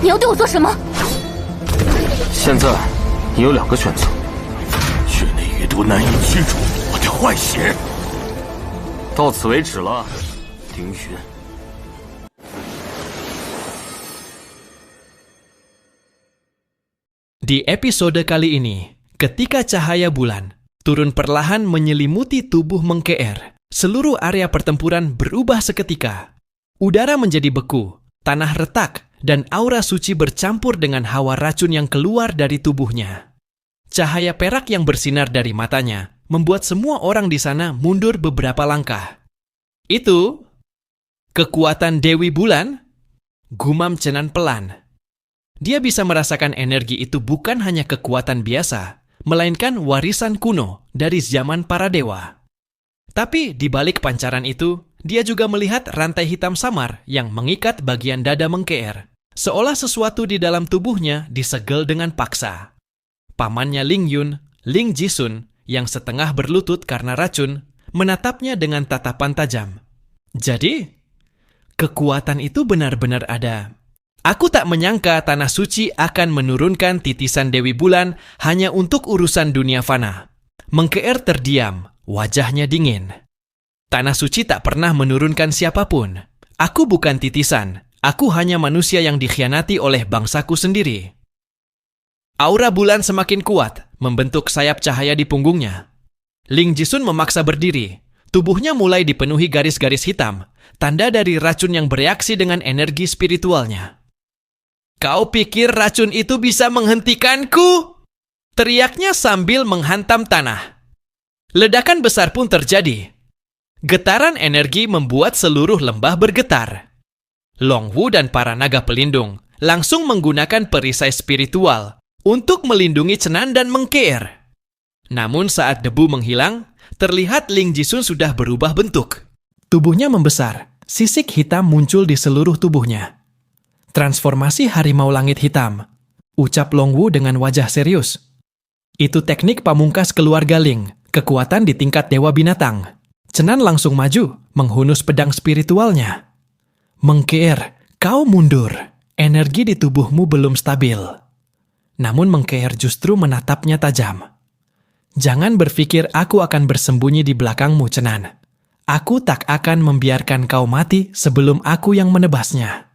你要对我做什么？现在你有2个选择：血内余毒难以驱除我的坏血。到此为止了，丁云。Di episode kali ini, ketika cahaya bulan turun perlahan menyelimuti tubuh Mengkeer, seluruh area pertempuran berubah seketika. Udara menjadi beku, tanah retak, dan aura suci bercampur dengan hawa racun yang keluar dari tubuhnya. Cahaya perak yang bersinar dari matanya membuat semua orang di sana mundur beberapa langkah. Itu kekuatan Dewi Bulan, gumam Cenan pelan. Dia bisa merasakan energi itu bukan hanya kekuatan biasa, melainkan warisan kuno dari zaman para dewa. Tapi di balik pancaran itu, dia juga melihat rantai hitam samar yang mengikat bagian dada Mengkeer, seolah sesuatu di dalam tubuhnya disegel dengan paksa. Pamannya Ling Yun, Ling Jisun, yang setengah berlutut karena racun, menatapnya dengan tatapan tajam. Jadi, kekuatan itu benar-benar ada. Aku tak menyangka Tanah Suci akan menurunkan titisan Dewi Bulan hanya untuk urusan dunia fana. Mengkeer terdiam, wajahnya dingin. Tanah Suci tak pernah menurunkan siapapun. Aku bukan titisan, aku hanya manusia yang dikhianati oleh bangsaku sendiri. Aura bulan semakin kuat, membentuk sayap cahaya di punggungnya. Ling Jisun memaksa berdiri. Tubuhnya mulai dipenuhi garis-garis hitam, tanda dari racun yang bereaksi dengan energi spiritualnya. Kau pikir racun itu bisa menghentikanku? Teriaknya sambil menghantam tanah. Ledakan besar pun terjadi. Getaran energi membuat seluruh lembah bergetar. Long Wu dan para naga pelindung langsung menggunakan perisai spiritual untuk melindungi Cenan dan Mengkeer. Namun saat debu menghilang, terlihat Ling Jisun sudah berubah bentuk. Tubuhnya membesar, sisik hitam muncul di seluruh tubuhnya. Transformasi harimau langit hitam, ucap Long Wu dengan wajah serius. Itu teknik pamungkas keluarga Ling, kekuatan di tingkat dewa binatang. Cenan langsung maju, menghunus pedang spiritualnya. Mengkeer, kau mundur. Energi di tubuhmu belum stabil. Namun Mengkeer justru menatapnya tajam. Jangan berpikir aku akan bersembunyi di belakangmu, Cenan. Aku tak akan membiarkan kau mati sebelum aku yang menebasnya.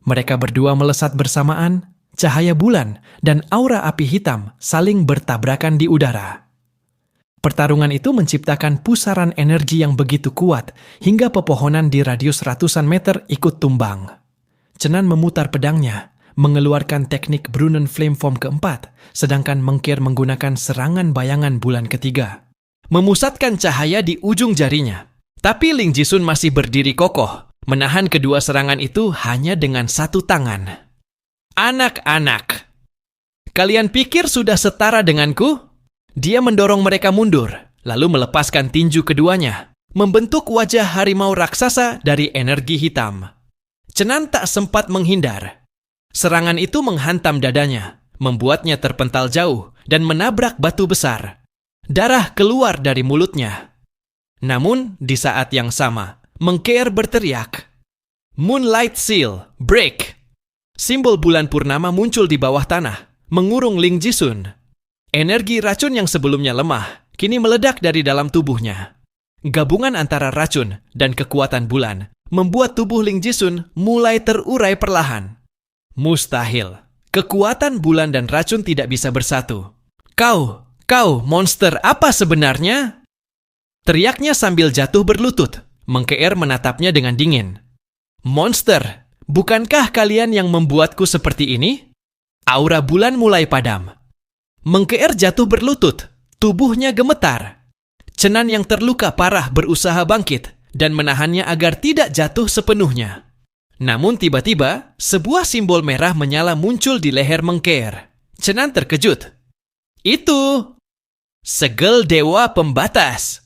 Mereka berdua melesat bersamaan, cahaya bulan dan aura api hitam saling bertabrakan di udara. Pertarungan itu menciptakan pusaran energi yang begitu kuat hingga pepohonan di radius ratusan meter ikut tumbang. Cenan memutar pedangnya, mengeluarkan teknik Brunnen Flame Form keempat, sedangkan Mengkeer menggunakan serangan bayangan bulan ketiga. Memusatkan cahaya di ujung jarinya. Tapi Ling Jisun masih berdiri kokoh, menahan kedua serangan itu hanya dengan satu tangan. Anak-anak, kalian pikir sudah setara denganku? Dia mendorong mereka mundur, lalu melepaskan tinju keduanya, membentuk wajah harimau raksasa dari energi hitam. Cenan tak sempat menghindar. Serangan itu menghantam dadanya, membuatnya terpental jauh dan menabrak batu besar. Darah keluar dari mulutnya. Namun, di saat yang sama, Mengkeer berteriak, "Moonlight Seal, break!" Simbol bulan purnama muncul di bawah tanah, mengurung Ling Jisun. Energi racun yang sebelumnya lemah, kini meledak dari dalam tubuhnya. Gabungan antara racun dan kekuatan bulan membuat tubuh Ling Jisun mulai terurai perlahan. Mustahil. Kekuatan bulan dan racun tidak bisa bersatu. Kau, monster apa sebenarnya? Teriaknya sambil jatuh berlutut. Mengkeer menatapnya dengan dingin. Monster, bukankah kalian yang membuatku seperti ini? Aura bulan mulai padam. Mengkeer jatuh berlutut. Tubuhnya gemetar. Cenan yang terluka parah berusaha bangkit dan menahannya agar tidak jatuh sepenuhnya. Namun tiba-tiba, sebuah simbol merah menyala muncul di leher Mengkeer. Cenan terkejut. Itu segel dewa pembatas.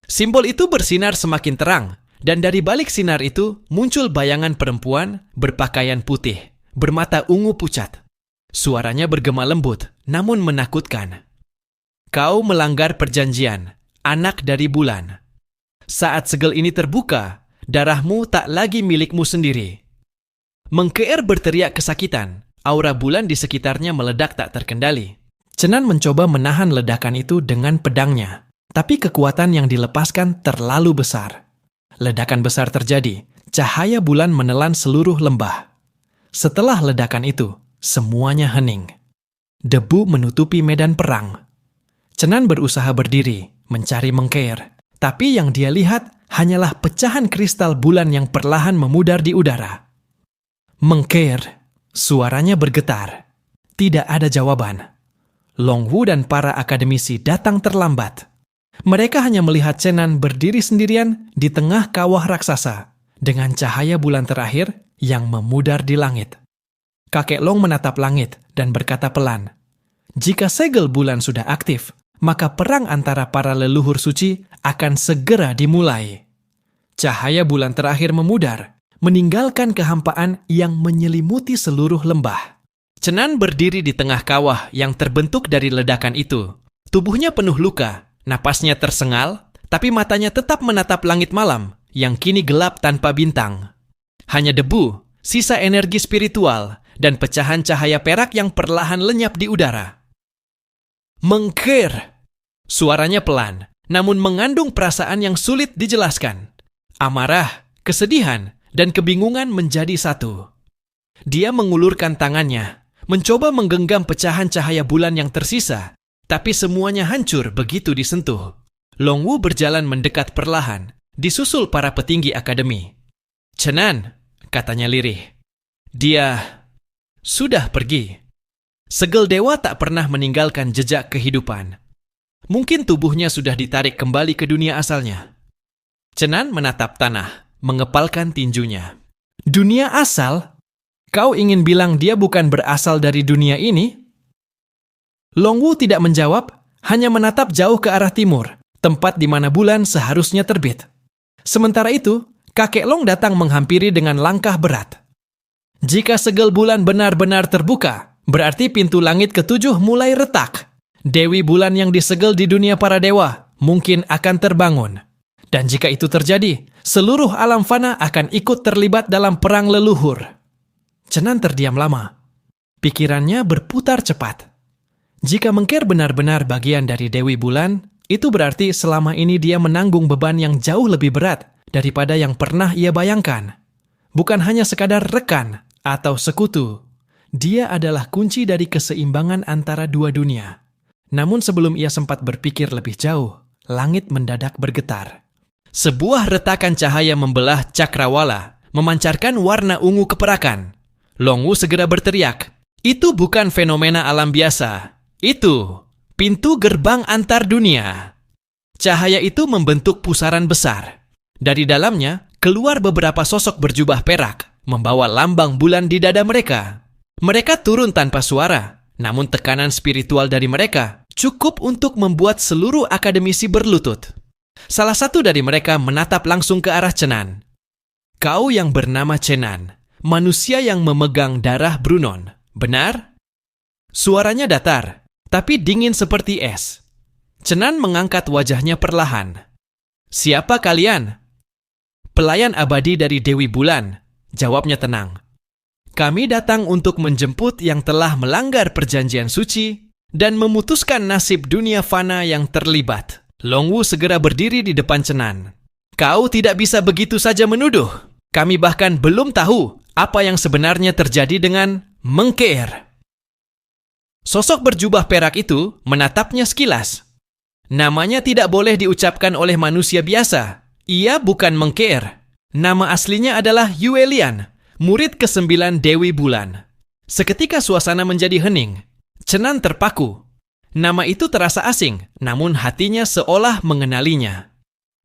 Simbol itu bersinar semakin terang, dan dari balik sinar itu muncul bayangan perempuan berpakaian putih, bermata ungu pucat. Suaranya bergema lembut, namun menakutkan. Kau melanggar perjanjian, anak dari bulan. Saat segel ini terbuka, darahmu tak lagi milikmu sendiri. Mengkeer berteriak kesakitan. Aura bulan di sekitarnya meledak tak terkendali. Cenan mencoba menahan ledakan itu dengan pedangnya, tapi kekuatan yang dilepaskan terlalu besar. Ledakan besar terjadi. Cahaya bulan menelan seluruh lembah. Setelah ledakan itu, semuanya hening. Debu menutupi medan perang. Cenan berusaha berdiri, mencari Mengkeer, tapi yang dia lihat hanyalah pecahan kristal bulan yang perlahan memudar di udara. Mengkeer, suaranya bergetar. Tidak ada jawaban. Longwu dan para akademisi datang terlambat. Mereka hanya melihat Cenan berdiri sendirian di tengah kawah raksasa dengan cahaya bulan terakhir yang memudar di langit. Kakek Long menatap langit dan berkata pelan, "Jika segel bulan sudah aktif, maka perang antara para leluhur suci akan segera dimulai." Cahaya bulan terakhir memudar, meninggalkan kehampaan yang menyelimuti seluruh lembah. Cenan berdiri di tengah kawah yang terbentuk dari ledakan itu. Tubuhnya penuh luka, napasnya tersengal, tapi matanya tetap menatap langit malam yang kini gelap tanpa bintang. Hanya debu, sisa energi spiritual, dan pecahan cahaya perak yang perlahan lenyap di udara. Mengkeer! Suaranya pelan, namun mengandung perasaan yang sulit dijelaskan. Amarah, kesedihan, dan kebingungan menjadi satu. Dia mengulurkan tangannya, mencoba menggenggam pecahan cahaya bulan yang tersisa, tapi semuanya hancur begitu disentuh. Longwu berjalan mendekat perlahan, disusul para petinggi akademi. "Cenan," katanya lirih. "Dia sudah pergi." Segel dewa tak pernah meninggalkan jejak kehidupan. Mungkin tubuhnya sudah ditarik kembali ke dunia asalnya. Cenan menatap tanah, mengepalkan tinjunya. "Dunia asal? Kau ingin bilang dia bukan berasal dari dunia ini?" Longwu tidak menjawab, hanya menatap jauh ke arah timur, tempat di mana bulan seharusnya terbit. Sementara itu, kakek Long datang menghampiri dengan langkah berat. "Jika segel bulan benar-benar terbuka, berarti pintu langit ketujuh mulai retak. Dewi bulan yang disegel di dunia para dewa mungkin akan terbangun. Dan jika itu terjadi, seluruh alam fana akan ikut terlibat dalam perang leluhur." Cenan terdiam lama. Pikirannya berputar cepat. Jika Mengkeer benar-benar bagian dari Dewi Bulan, itu berarti selama ini dia menanggung beban yang jauh lebih berat daripada yang pernah ia bayangkan. Bukan hanya sekadar rekan atau sekutu. Dia adalah kunci dari keseimbangan antara dua dunia. Namun sebelum ia sempat berpikir lebih jauh, langit mendadak bergetar. Sebuah retakan cahaya membelah cakrawala, memancarkan warna ungu keperakan. Longwu segera berteriak, "Itu bukan fenomena alam biasa. Itu pintu gerbang antar dunia." Cahaya itu membentuk pusaran besar. Dari dalamnya, keluar beberapa sosok berjubah perak, membawa lambang bulan di dada mereka. Mereka turun tanpa suara, namun tekanan spiritual dari mereka cukup untuk membuat seluruh akademisi berlutut. Salah satu dari mereka menatap langsung ke arah Cenan. "Kau yang bernama Cenan, manusia yang memegang darah Brunon, benar?" Suaranya datar, tapi dingin seperti es. Cenan mengangkat wajahnya perlahan. "Siapa kalian?" "Pelayan abadi dari Dewi Bulan," jawabnya tenang. "Kami datang untuk menjemput yang telah melanggar perjanjian suci dan memutuskan nasib dunia fana yang terlibat." Longwu segera berdiri di depan Cenan. "Kau tidak bisa begitu saja menuduh. Kami bahkan belum tahu apa yang sebenarnya terjadi dengan Mengkeer." Sosok berjubah perak itu menatapnya sekilas. Namanya tidak boleh diucapkan oleh manusia biasa. Ia bukan Mengkeer. Nama aslinya adalah Yuelian, murid ke-9 Dewi Bulan. Seketika suasana menjadi hening. Cenan terpaku. Nama itu terasa asing, namun hatinya seolah mengenalinya.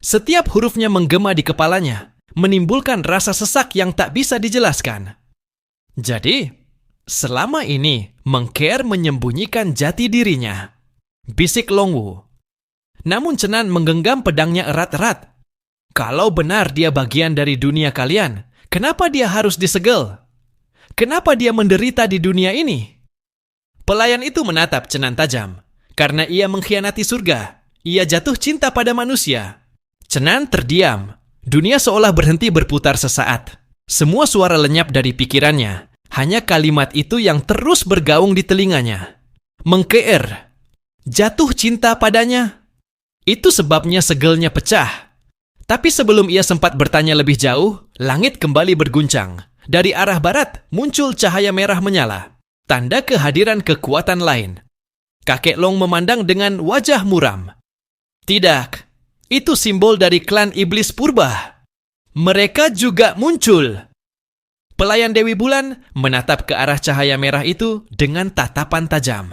Setiap hurufnya menggema di kepalanya, menimbulkan rasa sesak yang tak bisa dijelaskan. Jadi, selama ini Mengkeer menyembunyikan jati dirinya, bisik Longwu. Namun Cenan menggenggam pedangnya erat-erat. Kalau benar dia bagian dari dunia kalian, kenapa dia harus disegel? Kenapa dia menderita di dunia ini? Pelayan itu menatap Cenan tajam. Karena ia mengkhianati surga, ia jatuh cinta pada manusia. Cenan terdiam. Dunia seolah berhenti berputar sesaat. Semua suara lenyap dari pikirannya. Hanya kalimat itu yang terus bergaung di telinganya. Mengkeer. Jatuh cinta padanya. Itu sebabnya segelnya pecah. Tapi sebelum ia sempat bertanya lebih jauh, langit kembali berguncang. Dari arah barat muncul cahaya merah menyala. Tanda kehadiran kekuatan lain. Kakek Long memandang dengan wajah muram. Tidak, itu simbol dari klan iblis purba. Mereka juga muncul. Pelayan Dewi Bulan menatap ke arah cahaya merah itu dengan tatapan tajam.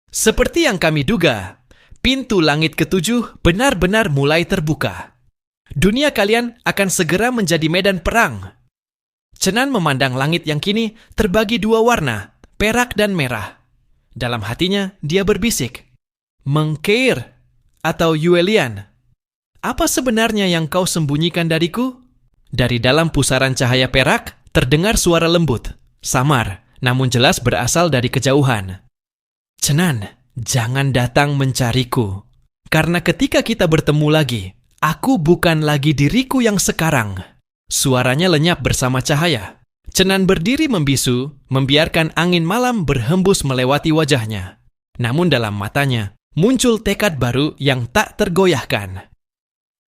Seperti yang kami duga, pintu langit ketujuh benar-benar mulai terbuka. Dunia kalian akan segera menjadi medan perang. Cenan memandang langit yang kini terbagi dua warna, perak dan merah. Dalam hatinya, dia berbisik, Mengkeir atau Yuelian, apa sebenarnya yang kau sembunyikan dariku? Dari dalam pusaran cahaya perak, terdengar suara lembut, samar, namun jelas berasal dari kejauhan. Cenan, jangan datang mencariku. Karena ketika kita bertemu lagi, aku bukan lagi diriku yang sekarang. Suaranya lenyap bersama cahaya. Cenan berdiri membisu, membiarkan angin malam berhembus melewati wajahnya. Namun dalam matanya, muncul tekad baru yang tak tergoyahkan.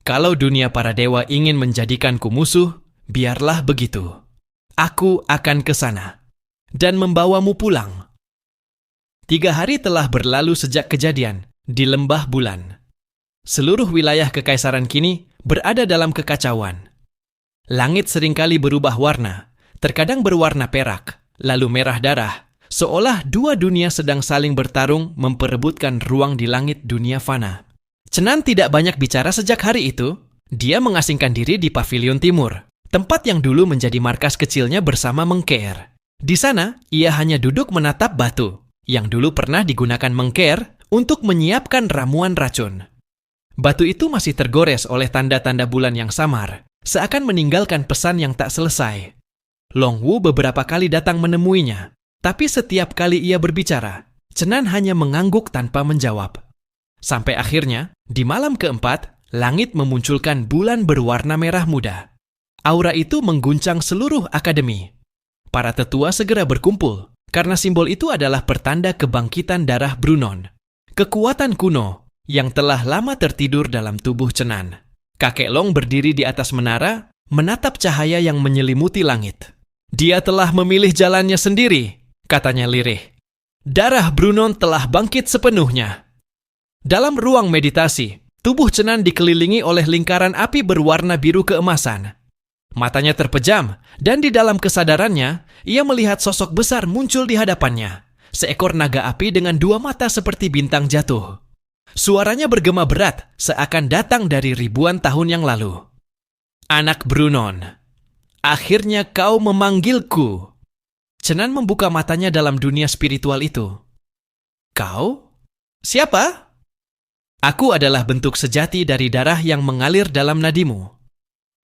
Kalau dunia para dewa ingin menjadikanku musuh, biarlah begitu. Aku akan ke sana dan membawamu pulang. 3 hari telah berlalu sejak kejadian di Lembah Bulan. Seluruh wilayah kekaisaran kini berada dalam kekacauan. Langit seringkali berubah warna, terkadang berwarna perak, lalu merah darah, seolah dua dunia sedang saling bertarung memperebutkan ruang di langit dunia fana. Cenan tidak banyak bicara sejak hari itu. Dia mengasingkan diri di Pavilion Timur, tempat yang dulu menjadi markas kecilnya bersama Mengkeer. Di sana, ia hanya duduk menatap batu, yang dulu pernah digunakan Mengkeer untuk menyiapkan ramuan racun. Batu itu masih tergores oleh tanda-tanda bulan yang samar, seakan meninggalkan pesan yang tak selesai. Long Wu beberapa kali datang menemuinya, tapi setiap kali ia berbicara, Cenan hanya mengangguk tanpa menjawab. Sampai akhirnya, di malam keempat, langit memunculkan bulan berwarna merah muda. Aura itu mengguncang seluruh akademi. Para tetua segera berkumpul, karena simbol itu adalah pertanda kebangkitan darah Brunon. Kekuatan kuno yang telah lama tertidur dalam tubuh Cenan. Kakek Long berdiri di atas menara, menatap cahaya yang menyelimuti langit. Dia telah memilih jalannya sendiri, katanya lirih. Darah Brunon telah bangkit sepenuhnya. Dalam ruang meditasi, tubuh Cenan dikelilingi oleh lingkaran api berwarna biru keemasan. Matanya terpejam, dan di dalam kesadarannya, ia melihat sosok besar muncul di hadapannya. Seekor naga api dengan 2 mata seperti bintang jatuh. Suaranya bergema berat, seakan datang dari ribuan tahun yang lalu. Anak Brunon, akhirnya kau memanggilku. Cenan membuka matanya dalam dunia spiritual itu. Kau? Siapa? Aku adalah bentuk sejati dari darah yang mengalir dalam nadimu.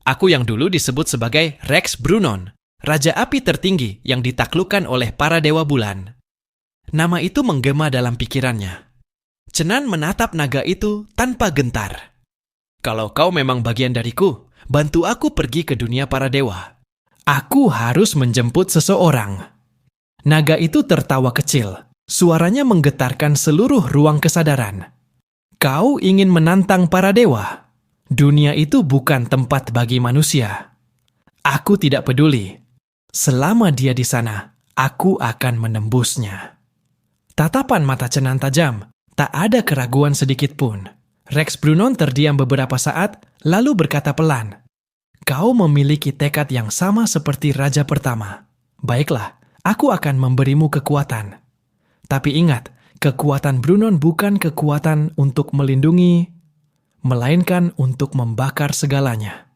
Aku yang dulu disebut sebagai Rex Brunon, raja api tertinggi yang ditaklukkan oleh para dewa bulan. Nama itu menggema dalam pikirannya. Cenan menatap naga itu tanpa gentar. Kalau kau memang bagian dariku, bantu aku pergi ke dunia para dewa. Aku harus menjemput seseorang. Naga itu tertawa kecil. Suaranya menggetarkan seluruh ruang kesadaran. Kau ingin menantang para dewa? Dunia itu bukan tempat bagi manusia. Aku tidak peduli. Selama dia di sana, aku akan menembusnya. Tatapan mata Cenan tajam. Tak ada keraguan sedikit pun. Rex Brunon terdiam beberapa saat, lalu berkata pelan, Kau memiliki tekad yang sama seperti raja pertama. Baiklah, aku akan memberimu kekuatan. Tapi ingat, kekuatan Brunon bukan kekuatan untuk melindungi, melainkan untuk membakar segalanya.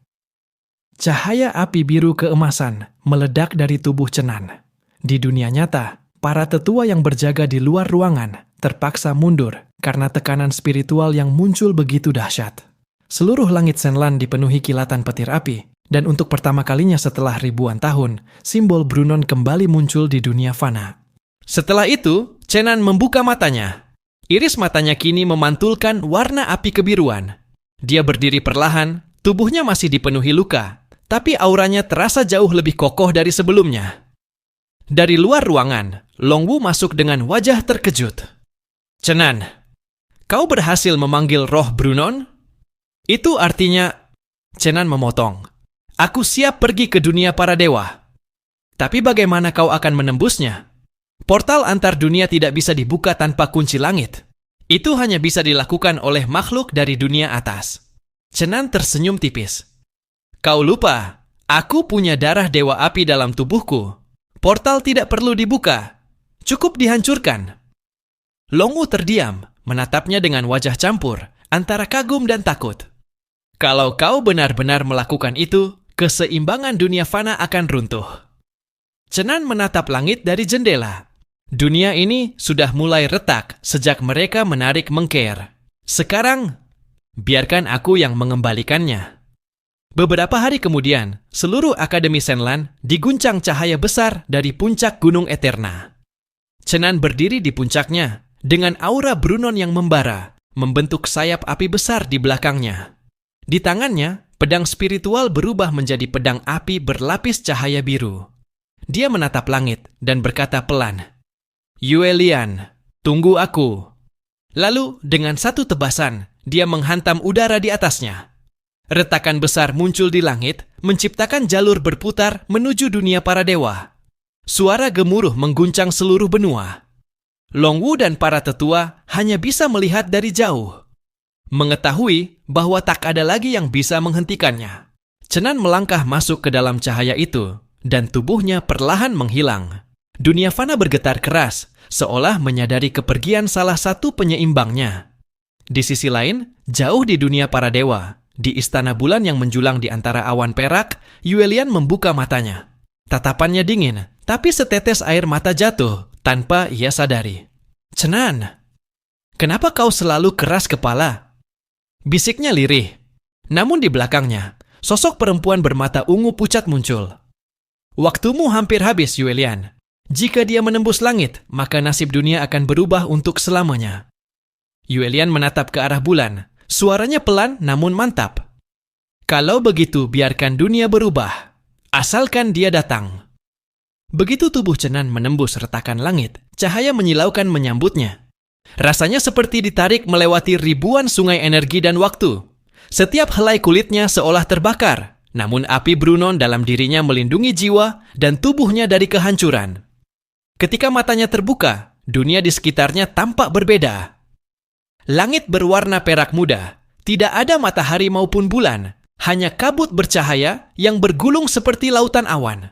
Cahaya api biru keemasan meledak dari tubuh Cenan. Di dunia nyata, para tetua yang berjaga di luar ruangan terpaksa mundur karena tekanan spiritual yang muncul begitu dahsyat. Seluruh langit Senlan dipenuhi kilatan petir api, dan untuk pertama kalinya setelah ribuan tahun, simbol Brunon kembali muncul di dunia fana. Setelah itu, Cenan membuka matanya. Iris matanya kini memantulkan warna api kebiruan. Dia berdiri perlahan, tubuhnya masih dipenuhi luka, tapi auranya terasa jauh lebih kokoh dari sebelumnya. Dari luar ruangan, Longwu masuk dengan wajah terkejut. "Chenan, kau berhasil memanggil roh Brunon?" "Itu artinya..." Chenan memotong. "Aku siap pergi ke dunia para dewa. Tapi bagaimana kau akan menembusnya? Portal antar dunia tidak bisa dibuka tanpa kunci langit. Itu hanya bisa dilakukan oleh makhluk dari dunia atas." Chenan tersenyum tipis. "Kau lupa, aku punya darah dewa api dalam tubuhku. Portal tidak perlu dibuka, cukup dihancurkan." Longwu terdiam, menatapnya dengan wajah campur, antara kagum dan takut. "Kalau kau benar-benar melakukan itu, keseimbangan dunia fana akan runtuh." Chenan menatap langit dari jendela. Dunia ini sudah mulai retak sejak mereka menarik Mengkeer. Sekarang, biarkan aku yang mengembalikannya. Beberapa hari kemudian, seluruh Akademi Senlan diguncang cahaya besar dari puncak Gunung Eterna. Chenan berdiri di puncaknya, dengan aura Brunon yang membara, membentuk sayap api besar di belakangnya. Di tangannya, pedang spiritual berubah menjadi pedang api berlapis cahaya biru. Dia menatap langit dan berkata pelan, "Yue Lian, tunggu aku." Lalu, dengan satu tebasan, dia menghantam udara di atasnya. Retakan besar muncul di langit, menciptakan jalur berputar menuju dunia para dewa. Suara gemuruh mengguncang seluruh benua. Longwu dan para tetua hanya bisa melihat dari jauh, mengetahui bahwa tak ada lagi yang bisa menghentikannya. Chenan melangkah masuk ke dalam cahaya itu, dan tubuhnya perlahan menghilang. Dunia fana bergetar keras, seolah menyadari kepergian salah satu penyeimbangnya. Di sisi lain, jauh di dunia para dewa, di istana bulan yang menjulang di antara awan perak, Yue Lian membuka matanya. Tatapannya dingin, tapi setetes air mata jatuh tanpa ia sadari. "Chenan, kenapa kau selalu keras kepala?" Bisiknya lirih. Namun di belakangnya, sosok perempuan bermata ungu pucat muncul. "Waktumu hampir habis, Yue Lian. Jika dia menembus langit, maka nasib dunia akan berubah untuk selamanya." Yue Lian menatap ke arah bulan. Suaranya pelan namun mantap. "Kalau begitu, biarkan dunia berubah. Asalkan dia datang." Begitu tubuh Chenan menembus retakan langit, cahaya menyilaukan menyambutnya. Rasanya seperti ditarik melewati ribuan sungai energi dan waktu. Setiap helai kulitnya seolah terbakar. Namun api Brunon dalam dirinya melindungi jiwa dan tubuhnya dari kehancuran. Ketika matanya terbuka, dunia di sekitarnya tampak berbeda. Langit berwarna perak muda, tidak ada matahari maupun bulan, hanya kabut bercahaya yang bergulung seperti lautan awan.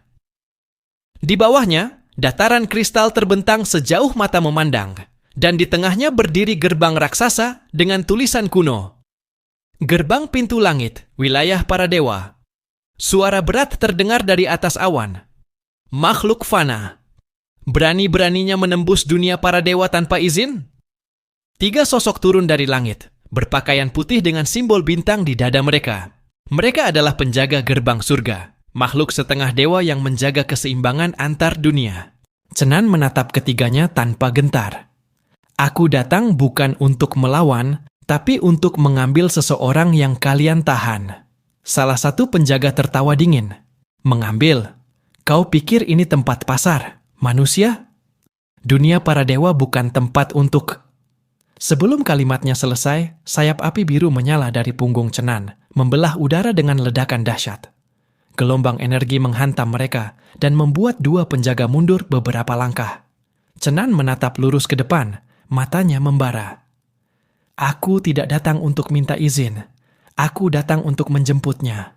Di bawahnya, dataran kristal terbentang sejauh mata memandang, dan di tengahnya berdiri gerbang raksasa dengan tulisan kuno. "Gerbang pintu langit, wilayah para dewa." Suara berat terdengar dari atas awan. "Makhluk fana, berani-beraninya menembus dunia para dewa tanpa izin?" 3 sosok turun dari langit, berpakaian putih dengan simbol bintang di dada mereka. Mereka adalah penjaga gerbang surga, makhluk setengah dewa yang menjaga keseimbangan antar dunia. Chenan menatap ketiganya tanpa gentar. "Aku datang bukan untuk melawan, tapi untuk mengambil seseorang yang kalian tahan." Salah satu penjaga tertawa dingin. "Mengambil? Kau pikir ini tempat pasar, manusia? Dunia para dewa bukan tempat untuk..." Sebelum kalimatnya selesai, sayap api biru menyala dari punggung Chenan, membelah udara dengan ledakan dahsyat. Gelombang energi menghantam mereka dan membuat 2 penjaga mundur beberapa langkah. Chenan menatap lurus ke depan, matanya membara. "Aku tidak datang untuk minta izin. Aku datang untuk menjemputnya."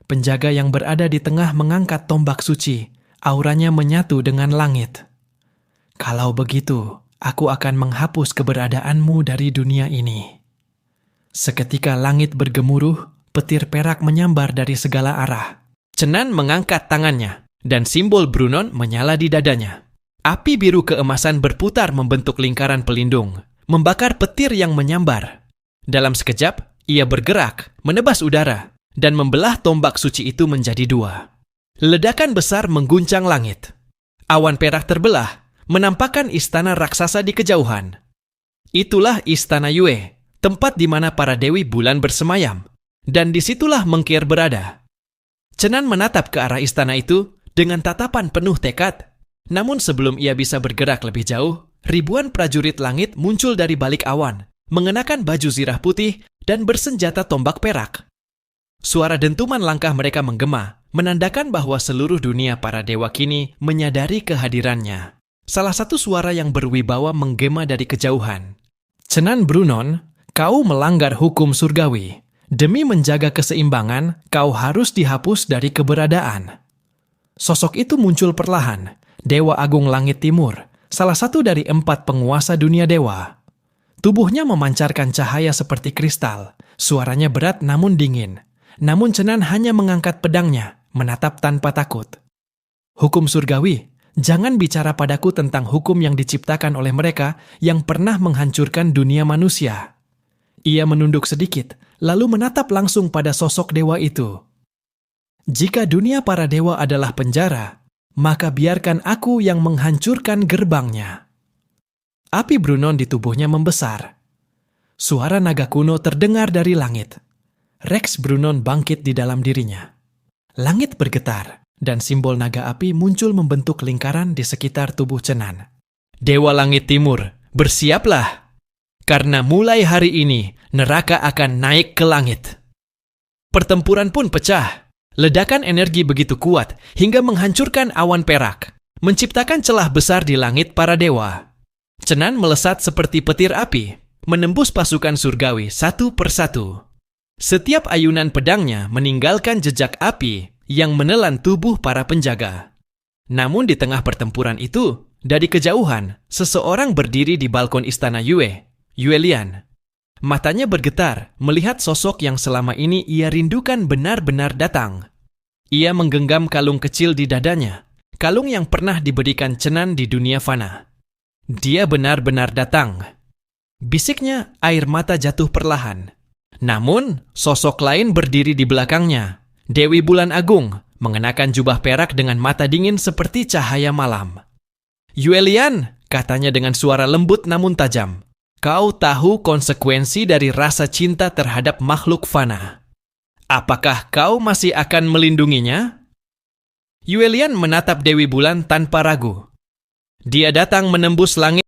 Penjaga yang berada di tengah mengangkat tombak suci, auranya menyatu dengan langit. "Kalau begitu, aku akan menghapus keberadaanmu dari dunia ini." Seketika langit bergemuruh, petir perak menyambar dari segala arah. Chenan mengangkat tangannya, dan simbol Brunon menyala di dadanya. Api biru keemasan berputar membentuk lingkaran pelindung, membakar petir yang menyambar. Dalam sekejap, ia bergerak, menebas udara, dan membelah tombak suci itu menjadi 2. Ledakan besar mengguncang langit. Awan perak terbelah, menampakkan istana raksasa di kejauhan. Itulah Istana Yue, tempat di mana para dewi bulan bersemayam, dan disitulah Mengkeer berada. Cenan menatap ke arah istana itu dengan tatapan penuh tekad. Namun sebelum ia bisa bergerak lebih jauh, ribuan prajurit langit muncul dari balik awan, mengenakan baju zirah putih dan bersenjata tombak perak. Suara dentuman langkah mereka menggema, menandakan bahwa seluruh dunia para dewa kini menyadari kehadirannya. Salah satu suara yang berwibawa menggema dari kejauhan. Cenan Brunon, kau melanggar hukum surgawi. Demi menjaga keseimbangan, kau harus dihapus dari keberadaan. Sosok itu muncul perlahan, Dewa Agung Langit Timur, salah satu dari 4 penguasa dunia dewa. Tubuhnya memancarkan cahaya seperti kristal, suaranya berat namun dingin. Namun Cenan hanya mengangkat pedangnya, menatap tanpa takut. Hukum surgawi, jangan bicara padaku tentang hukum yang diciptakan oleh mereka yang pernah menghancurkan dunia manusia. Ia menunduk sedikit, lalu menatap langsung pada sosok dewa itu. Jika dunia para dewa adalah penjara, maka biarkan aku yang menghancurkan gerbangnya. Api Brunon di tubuhnya membesar. Suara naga kuno terdengar dari langit. Rex Brunon bangkit di dalam dirinya. Langit bergetar, dan simbol naga api muncul membentuk lingkaran di sekitar tubuh Cenan. Dewa Langit Timur, bersiaplah! Karena mulai hari ini, neraka akan naik ke langit. Pertempuran pun pecah. Ledakan energi begitu kuat hingga menghancurkan awan perak, menciptakan celah besar di langit para dewa. Cenan melesat seperti petir api, menembus pasukan surgawi satu persatu. Setiap ayunan pedangnya meninggalkan jejak api yang menelan tubuh para penjaga. Namun di tengah pertempuran itu, dari kejauhan, seseorang berdiri di balkon istana Yue, Yuelian. Matanya bergetar melihat sosok yang selama ini ia rindukan benar-benar datang. Ia menggenggam kalung kecil di dadanya, kalung yang pernah diberikan Cenan di dunia fana. Dia benar-benar datang. Bisiknya, air mata jatuh perlahan. Namun, sosok lain berdiri di belakangnya. Dewi Bulan Agung, mengenakan jubah perak dengan mata dingin seperti cahaya malam. Yuelian, katanya dengan suara lembut namun tajam. Kau tahu konsekuensi dari rasa cinta terhadap makhluk fana. Apakah kau masih akan melindunginya? Yuelian menatap Dewi Bulan tanpa ragu. Dia datang menembus langit